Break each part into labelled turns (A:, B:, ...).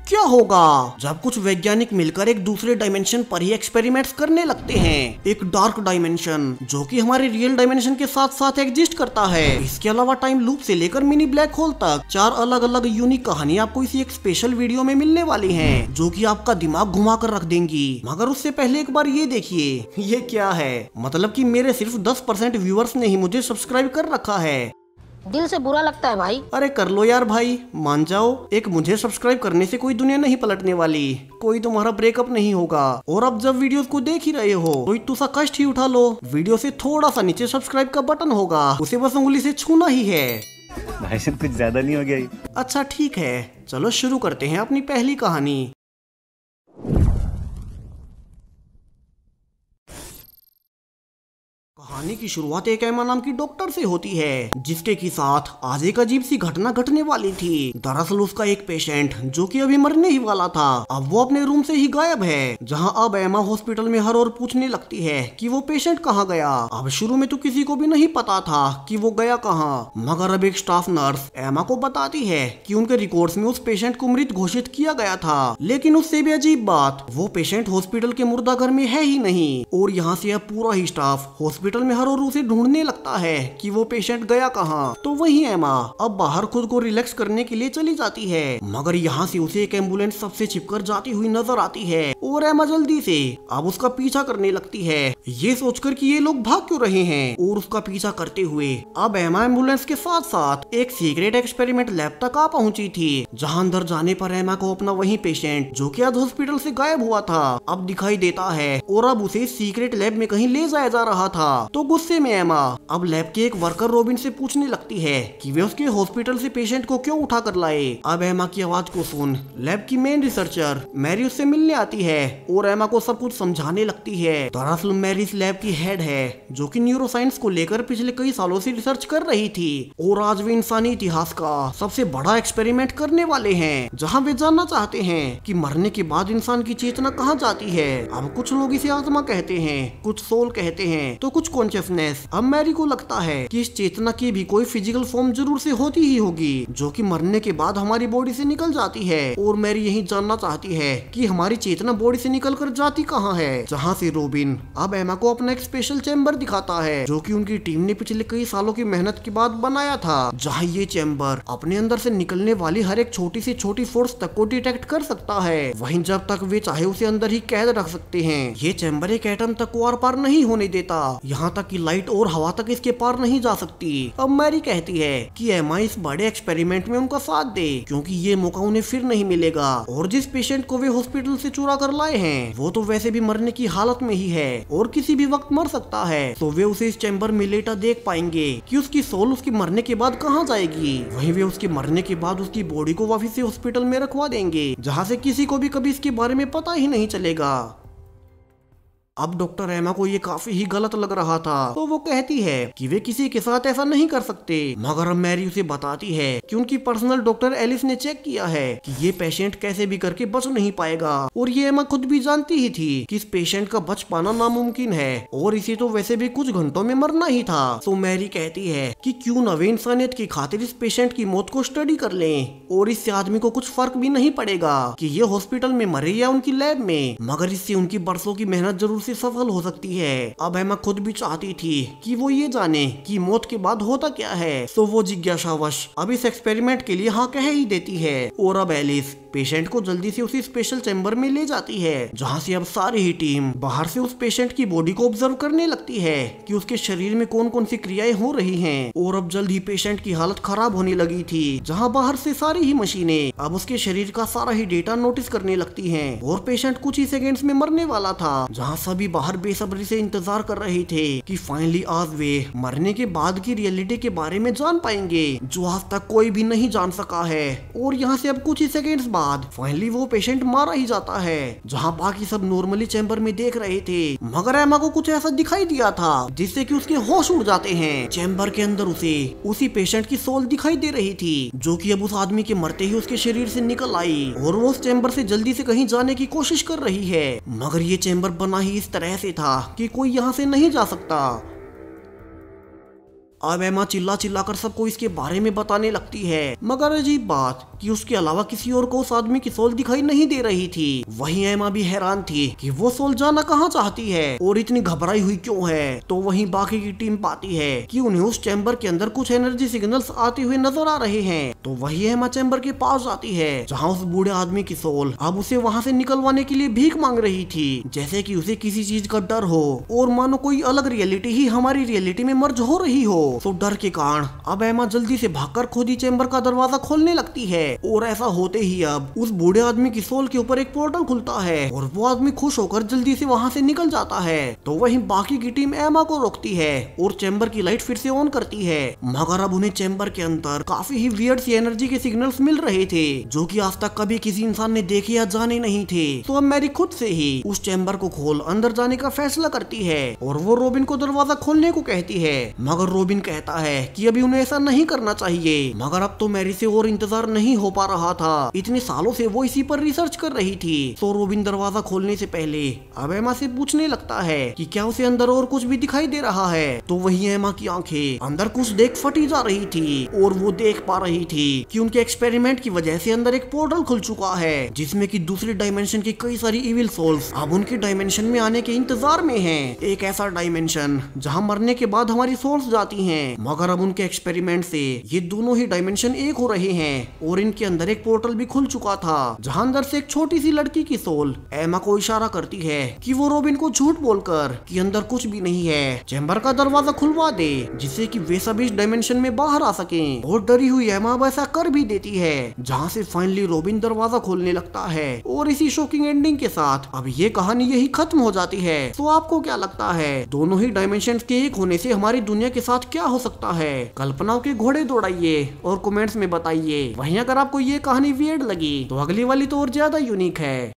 A: क्या होगा जब कुछ वैज्ञानिक मिलकर एक दूसरे डायमेंशन पर ही एक्सपेरिमेंट्स करने लगते हैं। एक डार्क डायमेंशन जो कि हमारे रियल डायमेंशन के साथ साथ एग्जिस्ट करता है। इसके अलावा टाइम लूप से लेकर मिनी ब्लैक होल तक 4 अलग अलग यूनिक कहानी आपको इसी एक स्पेशल वीडियो में मिलने वाली हैं, जो कि आपका दिमाग घुमा कर रख देंगी। मगर उससे पहले एक बार ये देखिए, ये क्या है। मतलब कि मेरे सिर्फ 10% व्यूअर्स ने ही मुझे सब्सक्राइब कर रखा है।
B: दिल से बुरा लगता है भाई।
A: अरे कर लो यार भाई, मान जाओ। एक मुझे सब्सक्राइब करने से कोई दुनिया नहीं पलटने वाली, कोई तुम्हारा ब्रेकअप नहीं होगा। और अब जब वीडियोस को देख ही रहे हो तो इतना सा कष्ट ही उठा लो। वीडियो से थोड़ा सा नीचे सब्सक्राइब का बटन होगा, उसे बस उंगली से छूना ही है।
C: भाई साहब कुछ ज्यादा नहीं हो गया ये?
A: अच्छा ठीक है, चलो शुरू करते हैं अपनी पहली कहानी। कहानी की शुरुआत एक एमा नाम की डॉक्टर से होती है, जिसके की साथ आज एक अजीब सी घटना घटने वाली थी। दरअसल उसका एक पेशेंट जो कि अभी मरने ही वाला था, अब वो अपने रूम से ही गायब है। जहां अब एमा हॉस्पिटल में हर ओर पूछने लगती है कि वो पेशेंट कहाँ गया। अब शुरू में तो किसी को भी नहीं पता था कि वो गया कहाँ, मगर अब एक स्टाफ नर्स एमा को बताती है कि उनके रिकॉर्ड्स में उस पेशेंट को मृत घोषित किया गया था। लेकिन उससे भी अजीब बात, वो पेशेंट हॉस्पिटल के मुर्दा घर में है ही नहीं। और यहाँ से अब पूरा ही स्टाफ हॉस्पिटल में हर ओर उसे ढूंढने लगता है कि वो पेशेंट गया कहाँ। तो वही एमा अब बाहर खुद को रिलैक्स करने के लिए चली जाती है, मगर यहाँ से उसे एक एम्बुलेंस सबसे छिपकर जाती हुई नजर आती है। और एमा जल्दी से अब उसका पीछा करने लगती है, ये सोचकर कि ये लोग भाग क्यों रहे हैं। और उसका पीछा करते हुए अब एमा एम्बुलेंस के साथ साथ एक सीक्रेट एक्सपेरिमेंट लैब तक आ पहुंची थी, जहाँ अंदर जाने पर एमा को अपना वही पेशेंट जो कि आज हॉस्पिटल से गायब हुआ था अब दिखाई देता है। और अब उसे सीक्रेट लैब में कहीं ले जाया जा रहा था। तो गुस्से में एमा अब लैब के एक वर्कर रॉबिन से पूछने लगती है कि वे उसके हॉस्पिटल से पेशेंट को क्यों उठा कर लाए। अब एमा की आवाज को सुन लैब की मेन रिसर्चर मैरी उससे मिलने आती है और एमा को सब कुछ समझाने लगती है। दरअसल मैरी इस लैब की हेड है, जो कि न्यूरोसाइंस को लेकर पिछले कई सालों से रिसर्च कर रही थी। और आज वे इंसानी इतिहास का सबसे बड़ा एक्सपेरिमेंट करने वाले हैं, जहाँ वे जानना चाहते हैं कि मरने के बाद इंसान की चेतना कहाँ जाती है। अब कुछ लोग इसे आत्मा कहते हैं, कुछ सोल कहते हैं, तो कुछ कॉन्शियसनेस। अब मैरी को लगता है कि इस चेतना की भी कोई फिजिकल फॉर्म जरूर से होती ही होगी, जो कि मरने के बाद हमारी बॉडी से निकल जाती है। और मैरी यही जानना चाहती है कि हमारी चेतना बॉडी से निकल कर जाती कहाँ है। जहाँ से रॉबिन अब एमा को अपना एक स्पेशल चैम्बर दिखाता है, जो कि उनकी टीम ने पिछले कई सालों की मेहनत के बाद बनाया था। जहाँ ये चैम्बर अपने अंदर से निकलने वाली हर एक छोटी से छोटी फोर्स तक को डिटेक्ट कर सकता है। वहीं जब तक वे चाहे उसे अंदर ही कैद रख सकते हैं। ये चैम्बर एक एटम तक को आर पार नहीं होने देता, यहाँ तक कि लाइट और हवा तक इसके पार नहीं जा सकती। अब मैरी कहती है कि एमा इस बड़े एक्सपेरिमेंट में उनका साथ दे, क्योंकि ये मौका उन्हें फिर नहीं मिलेगा। और जिस पेशेंट को वे हॉस्पिटल से चुरा कर लाए हैं, वो तो वैसे भी मरने की हालत में ही है और किसी भी वक्त मर सकता है। तो वे उसे इस चैम्बर में लेटा देख पाएंगे कि उसकी सोल उसकी मरने के बाद कहाँ जाएगी। वहीं वे उसके मरने के बाद उसकी बॉडी को वापस से हॉस्पिटल में रखवा देंगे, जहाँ से किसी को भी कभी इसके बारे में पता ही नहीं चलेगा। अब डॉक्टर एमा को ये काफी ही गलत लग रहा था, तो वो कहती है कि वे किसी के साथ ऐसा नहीं कर सकते। मगर अब मैरी उसे बताती है कि उनकी पर्सनल डॉक्टर एलिस ने चेक किया है कि ये पेशेंट कैसे भी करके बच नहीं पाएगा। और ये एमा खुद भी जानती ही थी कि इस पेशेंट का बच पाना नामुमकिन है, और इसे तो वैसे भी कुछ घंटों में मरना ही था। तो मैरी कहती है कि क्यों न वे इंसानियत की खातिर इस पेशेंट की मौत को स्टडी कर लें, और इससे आदमी को कुछ फर्क भी नहीं पड़ेगा कि ये हॉस्पिटल में मरे या उनकी लैब में, मगर इससे उनकी बरसों की मेहनत जरूर सफल हो सकती है। अब एमा खुद भी चाहती थी कि वो ये जाने कि मौत के बाद होता क्या है। तो वो जिज्ञासावश अब इस एक्सपेरिमेंट के लिए हाँ कह ही देती है। और अब एलिस पेशेंट को जल्दी से उसी स्पेशल चैम्बर में ले जाती है, जहाँ से अब सारी ही टीम बाहर से उस पेशेंट की बॉडी को ऑब्जर्व करने लगती है कि उसके शरीर में कौन कौन सी क्रियाएं हो रही हैं। और अब जल्द ही पेशेंट की हालत खराब होने लगी थी, जहाँ बाहर से सारी ही मशीनें अब उसके शरीर का सारा ही डेटा नोटिस करने लगती हैं। और पेशेंट कुछ ही सेकेंड्स में मरने वाला था, जहाँ सभी बाहर बेसब्री से इंतजार कर रहे थे कि फाइनली आज वे मरने के बाद की रियलिटी के बारे में जान पाएंगे, जो आज तक कोई भी नहीं जान सका है। और यहाँ से अब कुछ ही सेकेंड्स बाद फाइनली वो पेशेंट मारा ही जाता है, जहाँ बाकी सब नॉर्मली चैम्बर में देख रहे थे। मगर एमा को कुछ ऐसा दिखाई दिया था जिससे कि उसके होश उड़ जाते हैं। चैम्बर के अंदर उसे उसी पेशेंट की सोल दिखाई दे रही थी, जो कि अब उस आदमी के मरते ही उसके शरीर से निकल आई, और वो उस चैम्बर से जल्दी से कहीं जाने की कोशिश कर रही है। मगर ये चैम्बर बना ही इस तरह से था कि कोई यहाँ से नहीं जा सकता। अब एमा चिल्ला चिल्ला कर सबको इसके बारे में बताने लगती है, मगर अजीब बात कि उसके अलावा किसी और को उस आदमी की सोल दिखाई नहीं दे रही थी। वहीं एमा भी हैरान थी कि वो सोल जाना कहाँ चाहती है और इतनी घबराई हुई क्यों है। तो वहीं बाकी की टीम पाती है कि उन्हें उस चैम्बर के अंदर कुछ एनर्जी सिग्नल्स आते हुए नजर आ रहे हैं। तो वही एमा चैम्बर के पास जाती है जहाँ उस बूढ़े आदमी की सोल अब उसे वहाँ से निकलवाने के लिए भीख मांग रही थी, जैसे कि उसे किसी चीज का डर हो और मानो कोई अलग रियलिटी ही हमारी रियलिटी में मर्ज हो रही हो। तो डर के कारण अब एमा जल्दी से भागकर खुद ही चैम्बर का दरवाजा खोलने लगती है और ऐसा होते ही अब उस बूढ़े आदमी की सोल के ऊपर एक पोर्टल खुलता है और वो आदमी खुश होकर जल्दी से वहाँ से निकल जाता है। तो वहीं बाकी की टीम एमा को रोकती है और चैम्बर की लाइट फिर से ऑन करती है, मगर अब उन्हें चैम्बर के अंदर काफी ही वियर्ड सी एनर्जी के सिग्नल्स मिल रहे थे जो कि आज तक कभी किसी इंसान ने देखे या जाने नहीं थे। तो अब मैरी खुद से ही उस चैम्बर को खोल अंदर जाने का फैसला करती है और वो रॉबिन को दरवाजा खोलने को कहती है, मगर रॉबिन कहता है कि अभी उन्हें ऐसा नहीं करना चाहिए। मगर अब तो मैरी से और इंतजार नहीं हो पा रहा था, इतने सालों से वो इसी पर रिसर्च कर रही थी। तो रॉबिन दरवाजा खोलने से पहले अब एमा से पूछने लगता है कि क्या उसे अंदर और कुछ भी दिखाई दे रहा है। तो वही एमा की आंखें अंदर कुछ देख फटी जा रही थी और वो देख पा रही थी कि उनके एक्सपेरिमेंट की वजह से अंदर एक पोर्टल खुल चुका है जिसमें कि दूसरी डायमेंशन की कई सारी इविल सोल्स अब उनके डायमेंशन में आने के इंतजार में हैं। एक ऐसा डायमेंशन जहां मरने के बाद हमारी सोल्स जाती हैं, मगर अब उनके एक्सपेरिमेंट से ये दोनों ही डायमेंशन एक हो रहे हैं और इनके अंदर एक पोर्टल भी खुल चुका था जहां अंदर से एक छोटी सी लड़की की सोल एमा को इशारा करती है कि वो रॉबिन को झूठ बोलकर कि अंदर कुछ भी नहीं है चैम्बर का दरवाजा खुलवा दे, जिससे कि वे सब इस डायमेंशन में बाहर आ सकें। और डरी हुई एमा वैसा कर भी देती है, जहां से फाइनली रॉबिन दरवाजा खोलने लगता है और इसी शॉकिंग एंडिंग के साथ अब ये कहानी यही खत्म हो जाती है। तो आपको क्या लगता है दोनों ही डायमेंशंस के एक होने से हमारी दुनिया के साथ क्या हो सकता है? कल्पनाओं के घोड़े दौड़ाइए और कमेंट्स में बताइए। वहीं अगर आपको ये कहानी वियर्ड लगी तो अगली वाली तो और ज्यादा यूनिक है।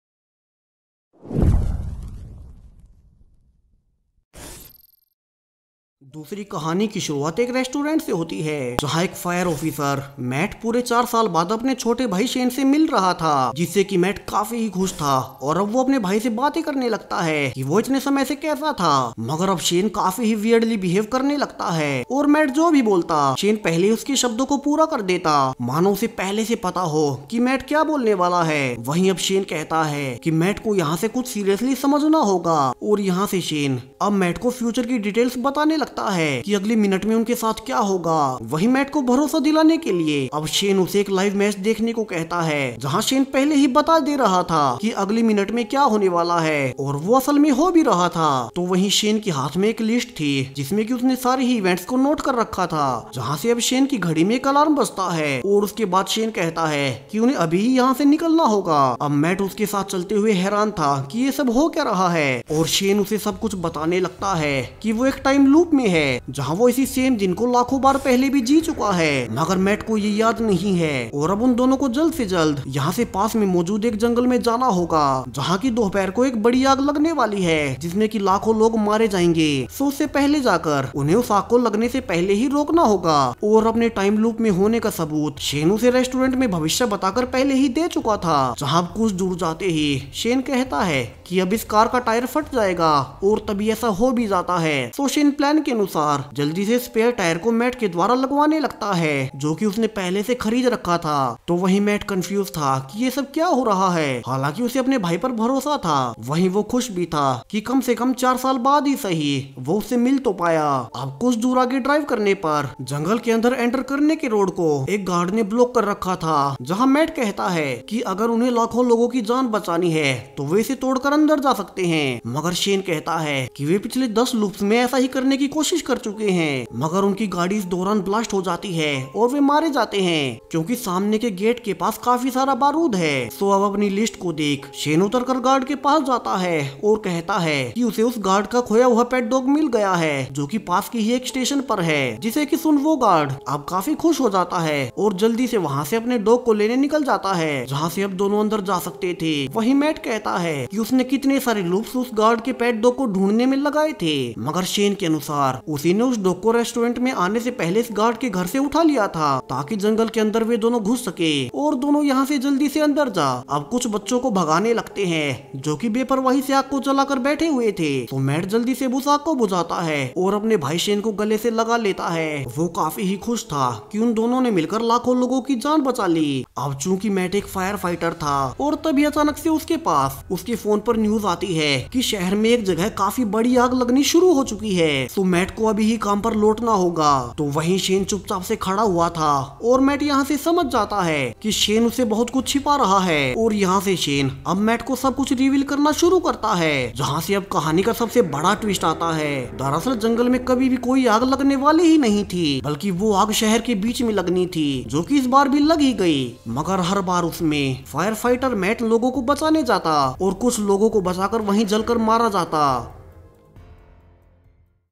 A: दूसरी कहानी की शुरुआत एक रेस्टोरेंट से होती है जहां एक फायर ऑफिसर मैट पूरे 4 साल बाद अपने छोटे भाई शेन से मिल रहा था, जिससे कि मैट काफी ही खुश था और अब वो अपने भाई से बातें करने लगता है कि वो इतने समय से कैसा था। मगर अब शेन काफी ही वियर्डली बिहेव करने लगता है और मैट जो भी बोलता शेन पहले उसके शब्दों को पूरा कर देता, मानो उसे पहले से पता हो कि मैट क्या बोलने वाला है। वहीं अब शेन कहता है कि मैट को यहाँ से कुछ सीरियसली समझना होगा और यहाँ से शेन अब मैट को फ्यूचर की डिटेल्स बताने लगता है कि अगले मिनट में उनके साथ क्या होगा। वही मैट को भरोसा दिलाने के लिए अब शेन उसे एक लाइव मैच देखने को कहता है जहां शेन पहले ही बता दे रहा था कि अगले मिनट में क्या होने वाला है और वो असल में हो भी रहा था। तो वहीं शेन के हाथ में एक लिस्ट थी जिसमें कि उसने सारे ही इवेंट्स को नोट कर रखा था, जहां से अब शेन की घड़ी में एक अलार्म बजता है और उसके बाद शेन कहता है कि उन्हें अभी ही यहाँ से निकलना होगा। अब मैट उसके साथ चलते हुए हैरान था कि ये सब हो क्या रहा है और शेन उसे सब कुछ बताने लगता है कि वो एक टाइम लूप में है जहां वो इसी सेम दिन को लाखों बार पहले भी जी चुका है, मगर मैट को ये याद नहीं है और अब उन दोनों को जल्द से जल्द यहाँ से पास में मौजूद एक जंगल में जाना होगा जहाँ की दोपहर को एक बड़ी आग लगने वाली है जिसमें कि लाखों लोग मारे जाएंगे। सो उससे पहले जाकर उन्हें उस आग को लगने से पहले ही रोकना होगा और अपने टाइम लूप में होने का सबूत शेन उसे रेस्टोरेंट में भविष्य बताकर पहले ही दे चुका था। जहाँ कुछ दूर जाते ही शेन कहता है कि अब इस कार का टायर फट जाएगा और तभी ऐसा हो भी जाता है। तो शेन प्लान के अनुसार जल्दी से स्पेयर टायर को मैट के द्वारा लगवाने लगता है जो कि उसने पहले से खरीद रखा था। तो वहीं मैट कंफ्यूज था कि ये सब क्या हो रहा है, हालांकि उसे अपने भाई पर भरोसा था। वहीं वो खुश भी था कि कम से कम 4 साल बाद ही सही वो उससे मिल तो पाया। अब कुछ दूर आगे ड्राइव करने पर जंगल के अंदर एंटर करने के रोड को एक गार्ड ने ब्लॉक कर रखा था, जहाँ मैट कहता है कि अगर उन्हें लाखों लोगों की जान बचानी है तो वे इसे तोड़कर अंदर जा सकते हैं। मगर शेन कहता है कि वे पिछले 10 लूप्स में ऐसा ही करने की कोशिश कर चुके हैं, मगर उनकी गाड़ी इस दौरान ब्लास्ट हो जाती है और वे मारे जाते हैं क्योंकि सामने के गेट के पास काफी सारा बारूद है। सो अब अपनी लिस्ट को देख शेन उतरकर गार्ड के पास जाता है और कहता है कि उसे उस गार्ड का खोया हुआ पेट डॉग मिल गया है जो कि पास की ही एक स्टेशन पर है, जिसे कि सुन वो गार्ड अब काफी खुश हो जाता है और जल्दी से वहाँ से अपने डॉग को लेने निकल जाता है, जहाँ से अब दोनों अंदर जा सकते थे। वही मैट कहता है कि उसने कितने सारे लूप्स उस गार्ड के पेट डॉग को ढूंढने में लगाए थे, मगर शेन के अनुसार कहकर उसी ने उस डॉग को रेस्टोरेंट में आने से पहले इस गार्ड के घर से उठा लिया था ताकि जंगल के अंदर वे दोनों घुस सके और दोनों यहाँ से जल्दी से अंदर जा। अब कुछ बच्चों को भगाने लगते हैं जो कि बेपरवाही से आग को जलाकर बैठे हुए थे। तो मैट जल्दी से उस आग को बुझाता है और अपने भाई शेन को गले से लगा लेता है। वो काफी ही खुश था कि उन दोनों ने मिलकर लाखों लोगों की जान बचा ली। अब चूंकि मैट एक फायर फाइटर था और तभी अचानक से उसके पास उसके फोन पर न्यूज आती है कि शहर में एक जगह काफी बड़ी आग लगनी शुरू हो चुकी है। तो मैट को अभी ही काम पर लौटना होगा। तो वहीं शेन चुपचाप से खड़ा हुआ था और मैट यहाँ से समझ जाता है कि शेन उसे बहुत कुछ छिपा रहा है। और यहाँ से शेन अब मैट को सब कुछ रिवील करना शुरू करता है, जहाँ से अब कहानी का सबसे बड़ा ट्विस्ट आता है। दरअसल जंगल में कभी भी कोई आग लगने वाली ही नहीं थी, बल्कि वो आग शहर के बीच में लगनी थी, जो कि इस बार भी लग ही गई। मगर हर बार उसमें फायर फाइटर मैट लोगों को बचाने जाता और कुछ लोगों को बचाकर वहीं जलकर मारा जाता।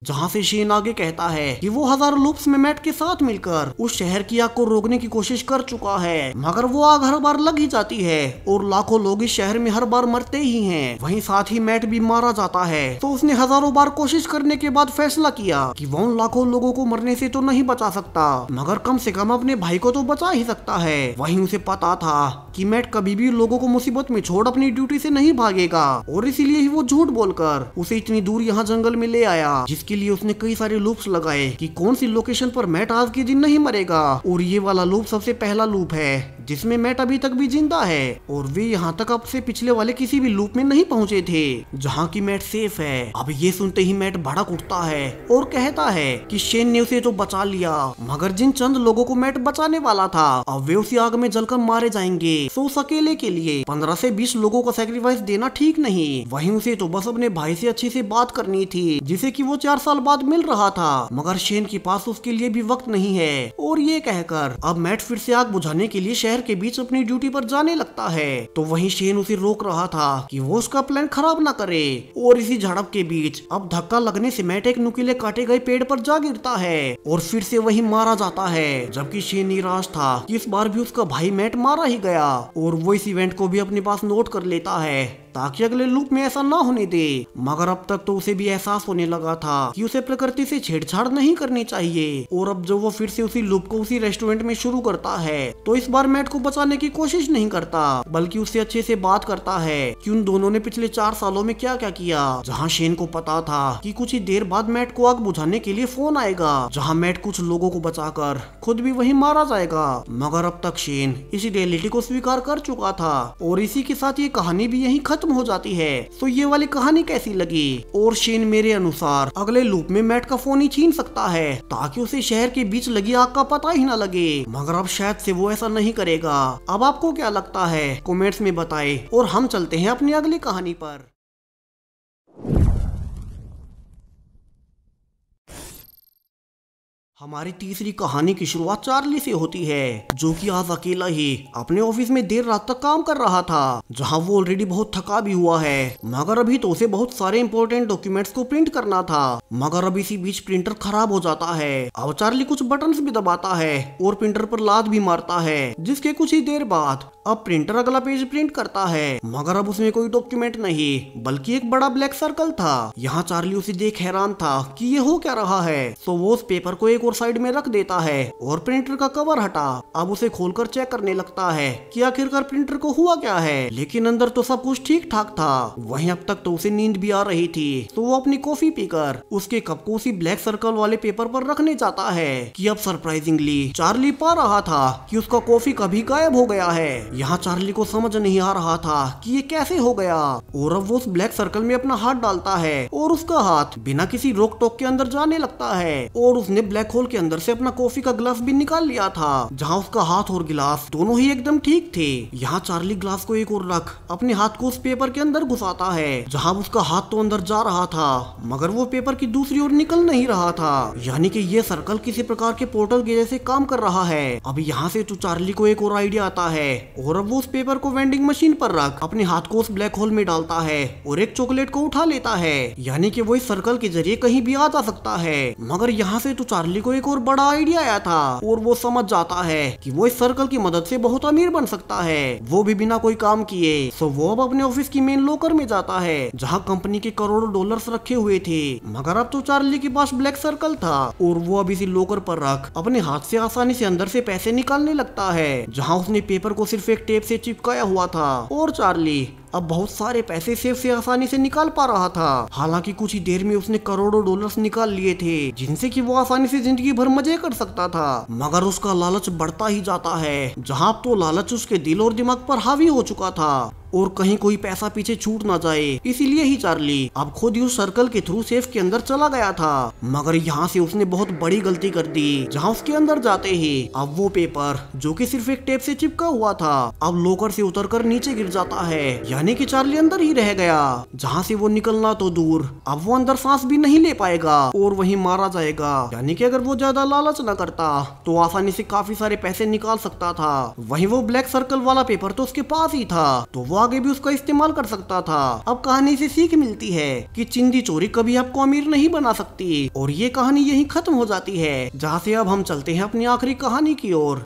A: जहाँ से शेन आगे कहता है कि वो हजारों लूप्स में मैट के साथ मिलकर उस शहर की आग को रोकने की कोशिश कर चुका है, मगर वो आग हर बार लग ही जाती है और लाखों लोग इस शहर में हर बार मरते ही हैं। वहीं साथ ही मैट भी मारा जाता है। तो उसने हजारों बार कोशिश करने के बाद फैसला किया कि वो उन लाखों लोगों को मरने से तो नहीं बचा सकता, मगर कम से कम अपने भाई को तो बचा ही सकता है। वहीं उसे पता था कि मैट कभी भी लोगों को मुसीबत में छोड़ अपनी ड्यूटी से नहीं भागेगा और इसीलिए ही वो झूठ बोलकर उसे इतनी दूर यहाँ जंगल में ले आया, जिसके लिए उसने कई सारे लूप्स लगाए कि कौन सी लोकेशन पर मैट आज के दिन नहीं मरेगा। और ये वाला लूप सबसे पहला लूप है जिसमें मैट अभी तक भी जिंदा है और वे यहाँ तक अब से पिछले वाले किसी भी लूप में नहीं पहुँचे थे जहाँ की मैट सेफ है। अब ये सुनते ही मैट भड़क उठता है और कहता है कि शेन ने उसे तो बचा लिया, मगर जिन चंद लोगों को मैट बचाने वाला था अब वे उसी आग में जलकर मारे जाएंगे। तो उस अकेले के लिए 15 से 20 लोगों का सैक्रिफाइस देना ठीक नहीं। वहीं उसे तो बस अपने भाई से अच्छे से बात करनी थी, जिसे कि वो 4 साल बाद मिल रहा था, मगर शेन के पास उसके लिए भी वक्त नहीं है। और ये कहकर अब मैट फिर से आग बुझाने के लिए शहर के बीच अपनी ड्यूटी पर जाने लगता है। तो वहीं शेन उसे रोक रहा था कि वो उसका प्लान खराब ना करे। और इसी झड़प के बीच अब धक्का लगने से मैट एक नुकीले काटे गए पेड़ पर जा गिरता है और फिर से वही मारा जाता है, जबकि शेन निराश था कि इस बार भी उसका भाई मैट मारा ही गया। और वो इस इवेंट को भी अपने पास नोट कर लेता है ताकि अगले लूप में ऐसा ना होने दे। मगर अब तक तो उसे भी एहसास होने लगा था कि उसे प्रकृति से छेड़छाड़ नहीं करनी चाहिए। और अब जब वो फिर से उसी लूप को उसी रेस्टोरेंट में शुरू करता है तो इस बार मैट को बचाने की कोशिश नहीं करता, बल्कि उससे अच्छे से बात करता है कि उन दोनों ने पिछले 4 सालों में क्या क्या किया। जहाँ शेन को पता था कि कुछ ही देर बाद मैट को आग बुझाने के लिए फोन आएगा, जहाँ मैट कुछ लोगों को बचाकर खुद भी वही मारा जाएगा। मगर अब तक शेन इस रियलिटी को स्वीकार कर चुका था और इसी के साथ ये कहानी भी यही खत्म हो जाती है। तो ये वाली कहानी कैसी लगी? और शेन मेरे अनुसार अगले लूप में मैट का फोन ही छीन सकता है ताकि उसे शहर के बीच लगी आग का पता ही ना लगे, मगर अब शायद से वो ऐसा नहीं करेगा। अब आपको क्या लगता है कमेंट्स में बताएं और हम चलते हैं अपनी अगली कहानी पर। हमारी तीसरी कहानी की शुरुआत चार्ली से होती है, जो कि आज अकेला ही अपने ऑफिस में देर रात तक काम कर रहा था, जहां वो ऑलरेडी बहुत थका भी हुआ है। मगर अभी तो उसे बहुत सारे इंपॉर्टेंट डॉक्यूमेंट्स को प्रिंट करना था, मगर अब इसी बीच प्रिंटर खराब हो जाता है। अब चार्ली कुछ बटन्स भी दबाता है और प्रिंटर पर लात भी मारता है, जिसके कुछ ही देर बाद अब प्रिंटर अगला पेज प्रिंट करता है, मगर अब उसमें कोई डॉक्यूमेंट नहीं बल्कि एक बड़ा ब्लैक सर्कल था। यहाँ चार्ली उसे देख हैरान था कि ये हो क्या रहा है। तो वो उस पेपर को एक और साइड में रख देता है और प्रिंटर का कवर हटा अब उसे खोलकर चेक करने लगता है कि आखिरकार प्रिंटर को हुआ क्या है। लेकिन अंदर तो सब कुछ ठीक ठाक था। वहीं अब तक तो उसे नींद भी आ रही थी, तो वो अपनी कॉफी पीकर उसके कप को उसी ब्लैक सर्कल वाले पेपर पर रखने जाता है कि अब सरप्राइजिंगली चार्ली पा रहा था कि उसका कॉफी कभी गायब हो गया है। यहाँ चार्ली को समझ नहीं आ रहा था कि ये कैसे हो गया। और अब वो उस ब्लैक सर्कल में अपना हाथ डालता है और उसका हाथ बिना किसी रोक टोक के अंदर जाने लगता है और उसने ब्लैक होल के अंदर से अपना कॉफी का ग्लास भी निकाल लिया था, जहाँ उसका हाथ और गिलास दोनों ही एकदम ठीक थे। यहाँ चार्ली ग्लास को एक और रख अपने हाथ को उस पेपर के अंदर घुसाता है, जहाँ उसका हाथ तो अंदर जा रहा था मगर वो पेपर की दूसरी ओर निकल नहीं रहा था। यानी कि ये सर्कल किसी प्रकार के पोर्टल के जैसे काम कर रहा है। अब यहाँ से तो चार्ली को एक और आइडिया आता है और अब वो उस पेपर को वेंडिंग मशीन पर रख अपने हाथ को उस ब्लैक होल में डालता है और एक चॉकलेट को उठा लेता है, यानी कि वो इस सर्कल के जरिए कहीं भी आ जा सकता है। मगर यहाँ से तो चार्ली को एक और बड़ा आइडिया आया था और वो समझ जाता है कि वो इस सर्कल की मदद से बहुत अमीर बन सकता है, वो भी बिना कोई काम किए। सो वो अब अपने ऑफिस की मेन लॉकर में जाता है जहाँ कंपनी के करोड़ों डॉलर्स रखे हुए थे। मगर अब तो चार्ली के पास ब्लैक सर्कल था और वो अब इसी लॉकर पर रख अपने हाथ से आसानी से अंदर से पैसे निकालने लगता है, जहाँ उसने पेपर को सिर्फ एक टेप से चिपकाया हुआ था। और चार्ली अब बहुत सारे पैसे सेफ से आसानी से निकाल पा रहा था। हालांकि कुछ ही देर में उसने करोड़ों डॉलर्स निकाल लिए थे जिनसे कि वो आसानी से जिंदगी भर मजे कर सकता था। मगर उसका लालच बढ़ता ही जाता है, जहाँ तो लालच उसके दिल और दिमाग पर हावी हो चुका था और कहीं कोई पैसा पीछे छूट ना जाए, इसीलिए ही चार्ली अब खुद ही उस सर्कल के थ्रू सेफ के अंदर चला गया था। मगर यहाँ से उसने बहुत बड़ी गलती कर दी, जहाँ उसके अंदर जाते ही अब वो पेपर जो कि सिर्फ एक टेप से चिपका हुआ था अब लॉकर से उतरकर नीचे गिर जाता है, यानी कि चार्ली अंदर ही रह गया, जहाँ से वो निकलना तो दूर अब वो अंदर सांस भी नहीं ले पाएगा और वहीं मारा जाएगा। यानी कि अगर वो ज्यादा लालच न करता तो आसानी से काफी सारे पैसे निकाल सकता था। वहीं वो ब्लैक सर्कल वाला पेपर तो उसके पास ही था, तो वो आगे भी उसका इस्तेमाल कर सकता था। अब कहानी से सीख मिलती है कि चिंदी चोरी कभी आपको अमीर नहीं बना सकती और ये कहानी यहीं खत्म हो जाती है, जहाँ से अब हम चलते हैं अपनी आखिरी कहानी की ओर।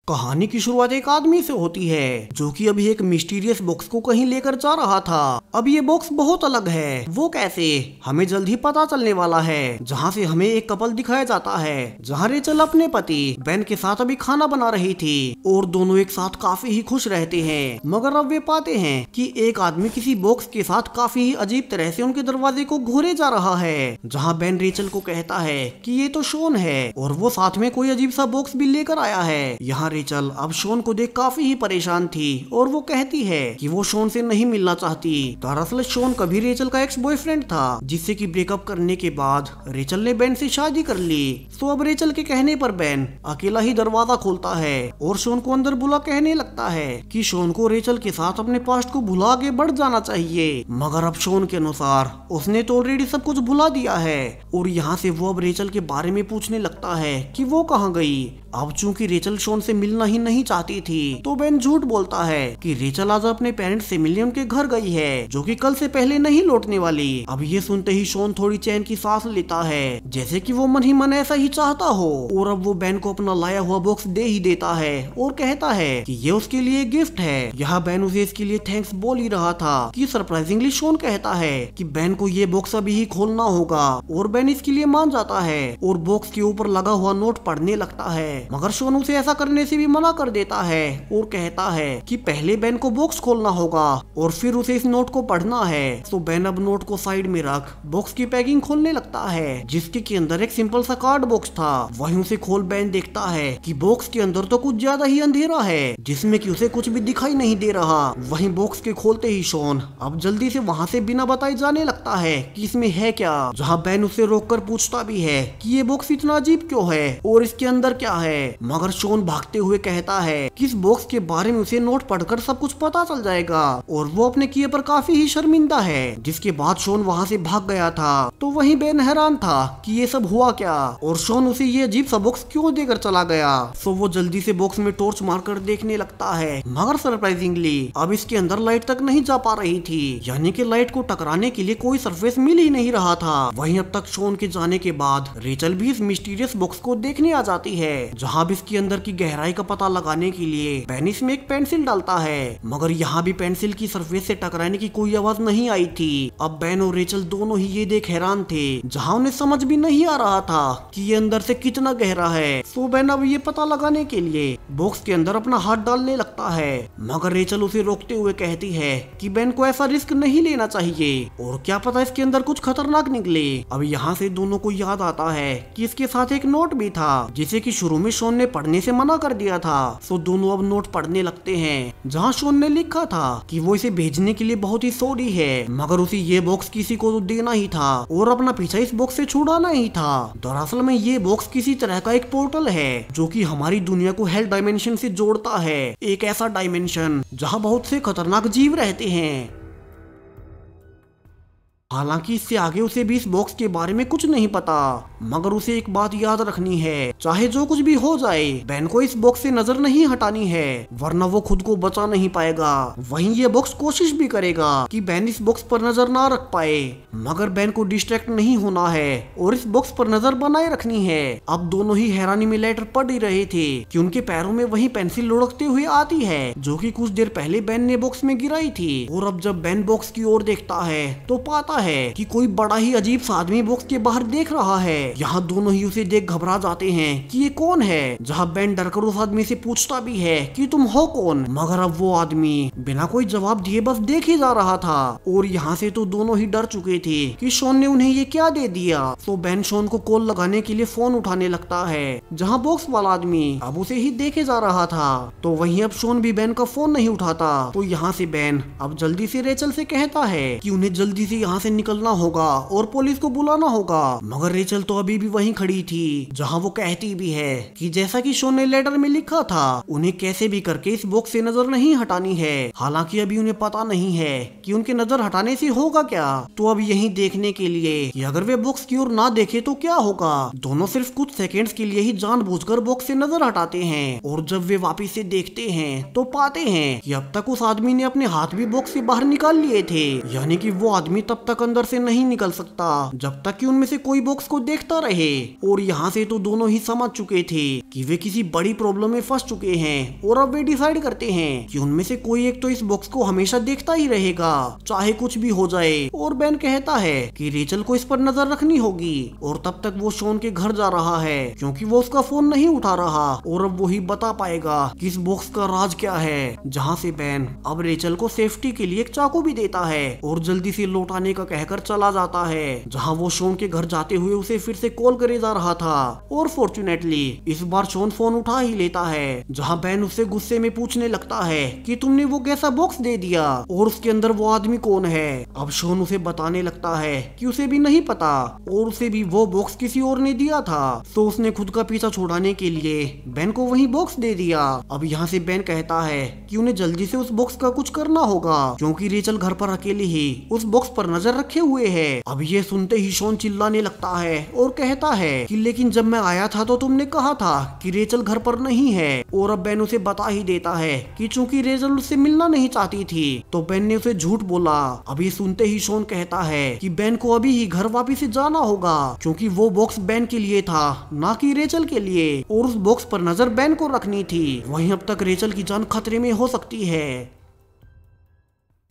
A: कहानी की शुरुआत एक आदमी से होती है जो कि अभी एक मिस्टीरियस बॉक्स को कहीं लेकर जा रहा था। अब ये बॉक्स बहुत अलग है, वो कैसे हमें जल्द ही पता चलने वाला है, जहाँ से हमें एक कपल दिखाया जाता है जहाँ रेचल अपने पति बेन के साथ अभी खाना बना रही थी और दोनों एक साथ काफी ही खुश रहते हैं। मगर अब वे पाते हैं कि एक आदमी किसी बॉक्स के साथ काफी ही अजीब तरह से उनके दरवाजे को घूरे जा रहा है, जहाँ बेन रेचल को कहता है कि ये तो शॉन है और वो साथ में कोई अजीब सा बॉक्स भी लेकर आया है। यहाँ रेचल अब शॉन को देख काफी ही परेशान थी और वो कहती है कि वो शॉन से नहीं मिलना चाहती। दरअसल शॉन कभी रेचल का एक्स बॉयफ्रेंड था, जिससे कि ब्रेकअप करने के बाद रेचल ने बेन से शादी कर ली। तो अब रेचल के कहने पर बेन अकेला ही दरवाजा खोलता है और शॉन को अंदर बुला कहने लगता है कि शॉन को रेचल के साथ अपने पास्ट को भुला के बढ़ जाना चाहिए। मगर अब शॉन के अनुसार उसने तो ऑलरेडी सब कुछ भुला दिया है और यहाँ से वो अब रेचल के बारे में पूछने लगता है कि वो कहाँ गई। अब चूंकि रेचल शॉन से मिलना ही नहीं चाहती थी तो बेन झूठ बोलता है कि रेचल आज अपने पेरेंट्स से मिलने उनके घर गई है, जो कि कल से पहले नहीं लौटने वाली। अब ये सुनते ही शॉन थोड़ी चैन की सांस लेता है, जैसे कि वो मन ही मन ऐसा ही चाहता हो। और अब वो बेन को अपना लाया हुआ बॉक्स दे ही देता है और कहता है कि ये उसके लिए गिफ्ट है। यहाँ बेन उसे इसके लिए थैंक्स बोल ही रहा था कि सरप्राइजिंगली शॉन कहता है कि बेन को ये बॉक्स अभी ही खोलना होगा और बेन इसके लिए मान जाता है और बॉक्स के ऊपर लगा हुआ नोट पढ़ने लगता है। मगर शॉन उसे ऐसा करने से भी मना कर देता है और कहता है कि पहले बेन को बॉक्स खोलना होगा और फिर उसे इस नोट को पढ़ना है। तो बेन अब नोट को साइड में रख बॉक्स की पैकिंग खोलने लगता है, जिसके के अंदर एक सिंपल सा कार्ड बॉक्स था। वहीं उसे खोल बेन देखता है कि बॉक्स के अंदर तो कुछ ज्यादा ही अंधेरा है, जिसमें कि उसे कुछ भी दिखाई नहीं दे रहा। वहीं बॉक्स के खोलते ही शॉन अब जल्दी से वहाँ से बिना बताए जाने लगता है कि इसमें है क्या, जहाँ बेन उसे रोककर पूछता भी है कि ये बॉक्स इतना अजीब क्यों है और इसके अंदर क्या है। मगर शॉन भागते हुए कहता है कि इस बॉक्स के बारे में उसे नोट पढ़कर सब कुछ पता चल जाएगा और वो अपने किए पर काफी ही शर्मिंदा है। जिसके बाद शॉन वहाँ से भाग गया था। तो वहीं बेन हैरान था कि ये सब हुआ क्या और शॉन उसे ये अजीब सा बॉक्स क्यों देकर चला गया। तो वो जल्दी से बॉक्स में टॉर्च मारकर देखने लगता है, मगर सरप्राइजिंगली अब इसके अंदर लाइट तक नहीं जा पा रही थी, यानी कि लाइट को टकराने के लिए कोई सरफेस मिल ही नहीं रहा था। वहीं अब तक शॉन के जाने के बाद रेचल भी इस मिस्टीरियस बॉक्स को देखने आ जाती है, जहाँ भी इसके अंदर की गहराई का पता लगाने के लिए बेन इसमें एक पेंसिल डालता है। मगर यहाँ भी पेंसिल की सरफेस से टकराने की कोई आवाज नहीं आई थी। अब बेन और रेचल दोनों ही ये देख हैरान थे, जहाँ उन्हें समझ भी नहीं आ रहा था कि ये अंदर से कितना गहरा है। तो बेन अब ये पता लगाने के लिए बॉक्स के अंदर अपना हाथ डालने लगता है, मगर रेचल उसे रोकते हुए कहती है कि बेन को ऐसा रिस्क नहीं लेना चाहिए और क्या पता इसके अंदर कुछ खतरनाक निकले। अब यहाँ से दोनों को याद आता है कि इसके साथ एक नोट भी था, जिसे कि शुरू में शॉन ने पढ़ने से मना कर दिया था। तो दोनों अब नोट पढ़ने लगते हैं, जहाँ शॉन ने लिखा था कि वो इसे भेजने के लिए बहुत ही सॉरी है, मगर उसे ये बॉक्स किसी को तो देना ही था और अपना पीछा इस बॉक्स से छुड़ाना ही था। दरअसल में ये बॉक्स किसी तरह का एक पोर्टल है, जो कि हमारी दुनिया को हेल डायमेंशन से जोड़ता है, एक ऐसा डायमेंशन जहाँ बहुत से खतरनाक जीव रहते हैं। हालांकि इससे आगे उसे भी इस बॉक्स के बारे में कुछ नहीं पता, मगर उसे एक बात याद रखनी है, चाहे जो कुछ भी हो जाए बेन को इस बॉक्स से नजर नहीं हटानी है, वरना वो खुद को बचा नहीं पाएगा। वहीं ये बॉक्स कोशिश भी करेगा कि बेन इस बॉक्स पर नजर ना रख पाए, मगर बेन को डिस्ट्रैक्ट नहीं होना है और इस बॉक्स पर नजर बनाए रखनी है। अब दोनों ही हैरानी में लेटर पढ़ ही रहे थे कि उनके पैरों में वही पेंसिल लुढ़कते हुए आती है जो कि कुछ देर पहले बेन ने बॉक्स में गिराई थी। और अब जब बेन बॉक्स की ओर देखता है तो पाता है कि कोई बड़ा ही अजीब सा आदमी बॉक्स के बाहर देख रहा है। यहाँ दोनों ही उसे देख घबरा जाते हैं कि ये कौन है, जहाँ बेन डरकर उस आदमी से पूछता भी है कि तुम हो कौन, मगर अब वो आदमी बिना कोई जवाब दिए बस देखे जा रहा था। और यहाँ से तो दोनों ही डर चुके थे कि शॉन ने उन्हें ये क्या दे दिया। तो बेन शॉन को कॉल लगाने के लिए फोन उठाने लगता है, जहाँ बॉक्स वाला आदमी अब उसे ही देखे जा रहा था। तो वहीं अब शॉन भी बेन का फोन नहीं उठाता। तो यहाँ से बेन अब जल्दी से रेचल से कहता है कि उन्हें जल्दी से यहाँ से निकलना होगा और पुलिस को बुलाना होगा, मगर रेचल तो अभी भी वहीं खड़ी थी, जहां वो कहती भी है कि जैसा कि शॉन ने लेटर में लिखा था उन्हें कैसे भी करके इस बॉक्स से नजर नहीं हटानी है। हालांकि अभी उन्हें पता नहीं है कि उनके नजर हटाने से होगा क्या। तो अब यही देखने के लिए कि अगर वे बॉक्स की ओर ना देखे तो क्या होगा, दोनों सिर्फ कुछ सेकेंड्स के लिए ही जानबूझकर बॉक्स से नजर हटाते हैं। और जब वे वापिस से देखते हैं तो पाते हैं कि अब तक उस आदमी ने अपने हाथ भी बॉक्स से बाहर निकाल लिए थे, यानी कि वो आदमी तब तक अंदर से नहीं निकल सकता जब तक कि उनमें से कोई बॉक्स को देखता रहे। और यहाँ से तो दोनों ही समझ चुके थे कि वे किसी बड़ी प्रॉब्लम में फंस चुके हैं। और अब वे डिसाइड करते हैं कि उनमें से कोई एक तो इस बॉक्स को हमेशा देखता ही रहेगा, चाहे कुछ भी हो जाए। और बेन कहता है कि रेचल को इस पर नजर रखनी होगी। और तब तक वो शॉन के घर जा रहा है क्योंकि वो उसका फोन नहीं उठा रहा, और अब वो ही बता पाएगा कि इस बॉक्स का राज क्या है। जहाँ से बेन अब रेचल को सेफ्टी के लिए एक चाकू भी देता है और जल्दी से लौटाने का कहकर चला जाता है, जहां वो शॉन के घर जाते हुए उसे फिर से कॉल करे जा रहा था। और फॉर्चुनेटली इस बार शॉन फोन उठा ही लेता है, जहां बेन उससे गुस्से में पूछने लगता है कि तुमने वो कैसा बॉक्स दे दिया और उसके अंदर वो आदमी कौन है। अब शॉन उसे बताने लगता है कि उसे भी नहीं पता और उसे भी वो बॉक्स किसी और ने दिया था। तो उसने खुद का पीछा छुड़ाने के लिए बेन को वही बॉक्स दे दिया। अब यहाँ से बेन कहता है कि उन्हें जल्दी से उस बॉक्स का कुछ करना होगा क्योंकि रेचल घर पर अकेले ही उस बॉक्स पर नजर रखे हुए है। अब ये सुनते ही शॉन चिल्लाने लगता है और कहता है कि लेकिन जब मैं आया था तो तुमने कहा था कि रेचल घर पर नहीं है। और अब बेन उसे बता ही देता है कि चूंकि रेचल उससे मिलना नहीं चाहती थी तो बेन ने उसे झूठ बोला। अभी सुनते ही शॉन कहता है कि बेन को अभी ही घर वापिस जाना होगा क्योंकि वो बॉक्स बेन के लिए था, ना कि रेचल के लिए। और उस बॉक्स पर नजर बेन को रखनी थी, वहीं अब तक रेचल की जान खतरे में हो सकती है।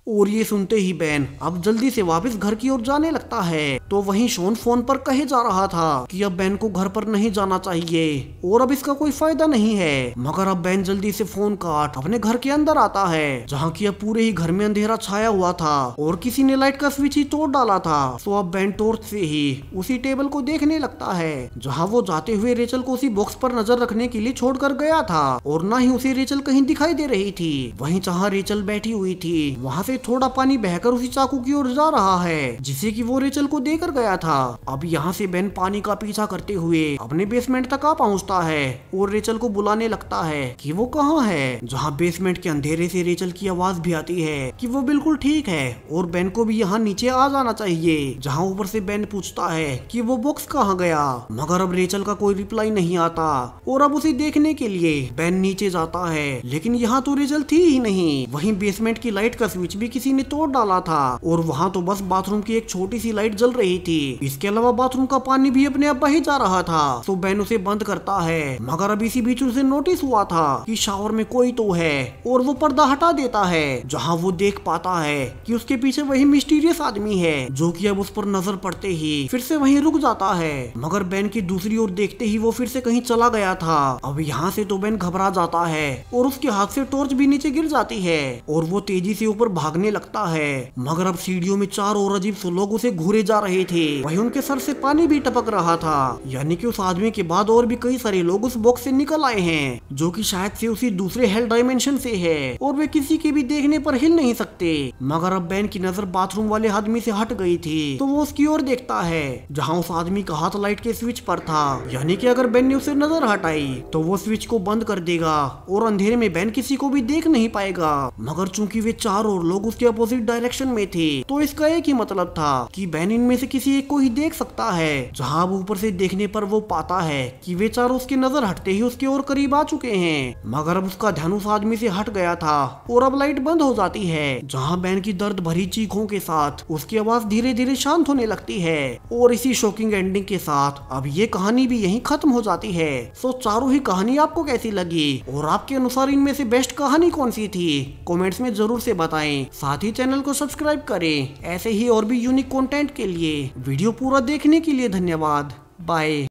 A: और ये सुनते ही बेन अब जल्दी से वापस घर की ओर जाने लगता है। तो वहीं शॉन फोन पर कहे जा रहा था कि अब बेन को घर पर नहीं जाना चाहिए और अब इसका कोई फायदा नहीं है। मगर अब बेन जल्दी से फोन काट अपने घर के अंदर आता है, जहाँ की अब पूरे ही घर में अंधेरा छाया हुआ था और किसी ने लाइट का स्विच ही तोड़ डाला था। तो अब बेन टॉर्च से ही उसी टेबल को देखने लगता है जहाँ वो जाते हुए रेचल को उसी बॉक्स पर नजर रखने के लिए छोड़कर गया था, और न ही उसे रेचल कहीं दिखाई दे रही थी। वहीं जहाँ रेचल बैठी हुई थी वहाँ से थोड़ा पानी बहकर उसी चाकू की ओर जा रहा है जिसे कि वो रेचल को देकर गया था। अब यहाँ से बेन पानी का पीछा करते हुए अपने बेसमेंट तक आ पहुँचता है और रेचल को बुलाने लगता है कि वो कहाँ है, जहाँ बेसमेंट के अंधेरे से रेचल की आवाज भी आती है कि वो बिल्कुल ठीक है और बेन को भी यहाँ नीचे आ जाना चाहिए। जहाँ ऊपर से बेन पूछता है कि वो बॉक्स कहाँ गया, मगर अब रेचल का कोई रिप्लाई नहीं आता और अब उसे देखने के लिए बेन नीचे जाता है, लेकिन यहाँ तो रेचल थी ही नहीं। वहीं बेसमेंट की लाइट का स्विच भी किसी ने तोड़ डाला था और वहाँ तो बस बाथरूम की एक छोटी सी लाइट जल रही थी। इसके अलावा बाथरूम का पानी भी अपने आप बही जा रहा था। तो बेन उसे बंद करता है, मगर अब इसी बीच उसे नोटिस हुआ था कि शावर में कोई तो है और वो पर्दा हटा देता है, जहाँ वो देख पाता है कि उसके पीछे वही मिस्टीरियस आदमी है, जो कि अब उस पर नजर पड़ते ही फिर से वहीं रुक जाता है। मगर बेन की दूसरी ओर देखते ही वो फिर से कहीं चला गया था। अब यहाँ से तो बेन घबरा जाता है और उसके हाथ से टॉर्च भी नीचे गिर जाती है और वो तेजी से ऊपर भागने लगता है। मगर अब सीढ़ियों में चार और अजीब से लोग उसे घूरे जा रहे रहे थे वहीं उनके सर से पानी भी टपक रहा था। यानी कि उस आदमी के बाद और भी कई सारे लोग उस बॉक्स से निकल आए हैं जो कि शायद से उसी दूसरे हेल डायमेंशन से है और वे किसी के भी देखने पर हिल नहीं सकते। मगर अब बेन की नजर बाथरूम वाले आदमी से हट गई थी तो वो उसकी ओर देखता है जहाँ उस आदमी का हाथ लाइट के स्विच पर था। यानी कि अगर बेन ने उसे नजर हटाई तो वो स्विच को बंद कर देगा और अंधेरे में बेन किसी को भी देख नहीं पाएगा। मगर चूंकि वे चार और लोग उसके अपोजिट डायरेक्शन में थे तो इसका एक ही मतलब था कि बेन इनमें से किसी एक को ही देख सकता है। जहाँ अब ऊपर से देखने पर वो पाता है कि वे चारों उसकी नजर हटते ही उसके और करीब आ चुके हैं। मगर अब उसका ध्यान उस आदमी से हट गया था और अब लाइट बंद हो जाती है जहाँ बेन की दर्द भरी चीखों के साथ उसकी आवाज धीरे धीरे शांत होने लगती है। और इसी शॉकिंग एंडिंग के साथ अब ये कहानी भी यहीं खत्म हो जाती है। सो चारों ही कहानी आपको कैसी लगी और आपके अनुसार इनमें से बेस्ट कहानी कौन सी थी कमेंट्स में जरूर से बताएं। साथ ही चैनल को सब्सक्राइब करें। ऐसे ही और भी यूनिक कंटेंट के लिए वीडियो पूरा देखने के लिए धन्यवाद। बाय।